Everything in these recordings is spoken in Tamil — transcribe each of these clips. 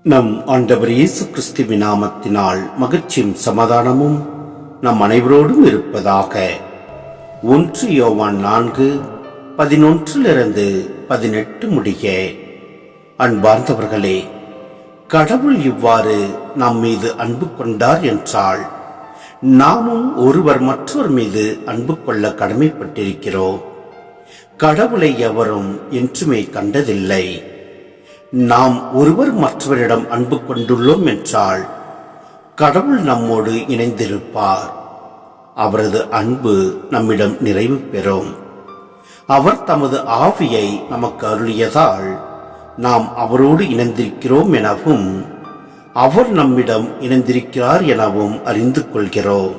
நம் ஆண்டவர் இயேசு கிறிஸ்துவின் நாமத்தினால் மகிழ்ச்சியும் சமாதானமும் நம் அனைவரோடும் இருப்பதாக. 1 யோவான் 4:11-18 முடிய. அன்பார்ந்தவர்களே, கடவுள் இவ்வாறு நம் மீது அன்பு கொண்டார் என்றால் நாமும் ஒருவர் மற்றவர் மீது அன்பு கொள்ள கடமைப்பட்டிருக்கிறோம். கடவுளை எவரும் என்றுமே கண்டதில்லை. நாம் ஒருவர் மற்றவரிடம் அன்பு கொண்டுள்ளோம் என்றால் கடவுள் நம்மோடு இணைந்திருப்பார். அவரது அன்பு நம்மிடம் நிறைவு பெறும். அவர் தமது ஆவியை நமக்கு அருளியதால் நாம் அவரோடு இணைந்திருக்கிறோம் எனவும் அவர் நம்மிடம் இணைந்திருக்கிறார் எனவும் அறிந்து கொள்கிறோம்.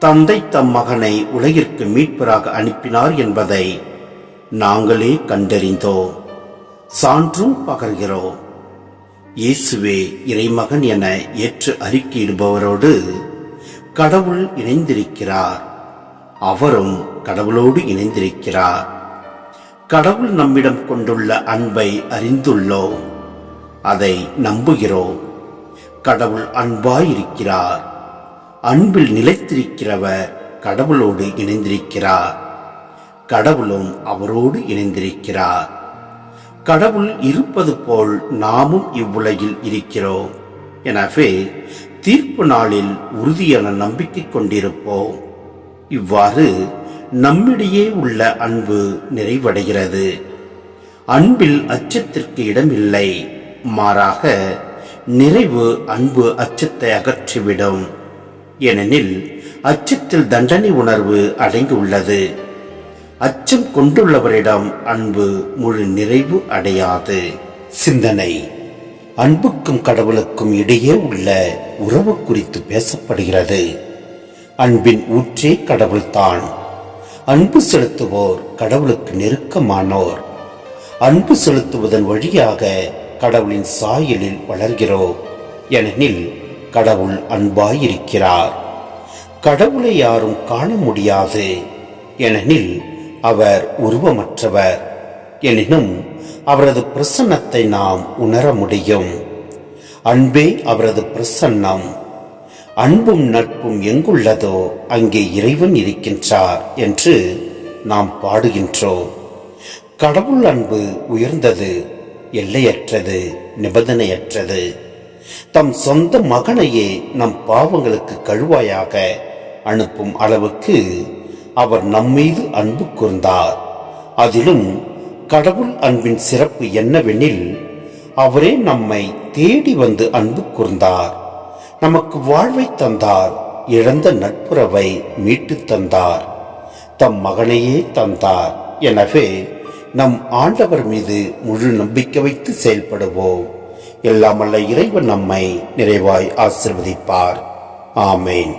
தந்தை தம் மகனை உலகிற்கு மீட்பராக அனுப்பினார் என்பதை நாங்களே கண்டறிந்தோம், சான்றும் பகர்கிறோம். இயேசுவே இறைமகன் என ஏற்று அறிக்கையிடுபவரோடு கடவுள் இணைந்திருக்கிறார். அவரும் கடவுளோடு இணைந்திருக்கிறார். கடவுள் நம்மிடம் கொண்டுள்ள அன்பை அறிந்துள்ளோம், அதை நம்புகிறோம். கடவுள் அன்பாயிருக்கிறார். அன்பில் நிலைத்திருக்கிறவர் கடவுளோடு இணைந்திருக்கிறார். கடவுளும் அவரோடு இணைந்திருக்கிறார். கடவுள் இருப்பது போல் நாமும் இவ்வுலகில் இருக்கிறோம். எனவே தீர்ப்பு நாளில் உறுதியான நம்பிக்கை கொண்டிருப்போம். இவ்வாறு நம்மிடையே உள்ள அன்பு நிறைவடைகிறது. அன்பில் அச்சத்திற்கு இடமில்லை. மாறாக நிறைவு அன்பு அச்சத்தை அகற்றிவிடும். ஏனெனில் அச்சத்தில் தண்டனை உணர்வு அடங்கியுள்ளது. அச்சம் கொண்டுள்ளவரிடம் அன்பு முழு நிறைவு அடையாது. சிந்தனை: அன்புக்கும் கடவுளுக்கும் இடையே உள்ள உறவு குறித்து பேசப்படுகிறது. அன்பின் ஊற்றே கடவுள்தான். அன்பு செலுத்துவோர் கடவுளுக்கு நெருக்கமானோர். அன்பு செலுத்துவதன் வழியாக கடவுளின் சாயலில் வளர்கிறோம். ஏனெனில் கடவுள் அன்பாயிருக்கிறார். கடவுளை யாரும் காண முடியாது. ஏனெனில் அவர் உருவமற்றவர். எனினும் அவரது பிரசன்னத்தை நாம் உணர முடியும். அன்பே அவரது பிரசன்னம். அன்பும் நட்பும் எங்குள்ளதோ அங்கே இறைவன் இருக்கின்றார் என்று நாம் பாடுகின்றோம். கடவுள் அன்பு உயர்ந்தது, எல்லையற்றது, நிபந்தனையற்றது. தம் சொந்த மகனையே நம் பாவங்களுக்கு கழுவாயாக அனுப்பும் அளவுக்கு அவர் நம்மீது அன்பு கூர்ந்தார். அதிலும் கடவுள் அன்பின் சிறப்பு என்னவெனில், அவரே நம்மை தேடி வந்து அன்பு கூர்ந்தார். நமக்கு வாழ்வை தந்தார். இழந்த நட்புறவை மீட்டு தந்தார். தம் மகனையே தந்தார். எனவே நம் ஆண்டவர் மீது முழு நம்பிக்கை வைத்து செயல்படுவோம். எல்லாம் வல்ல இறைவன் நம்மை நிறைவாய் ஆசீர்வதிப்பார். ஆமேன்.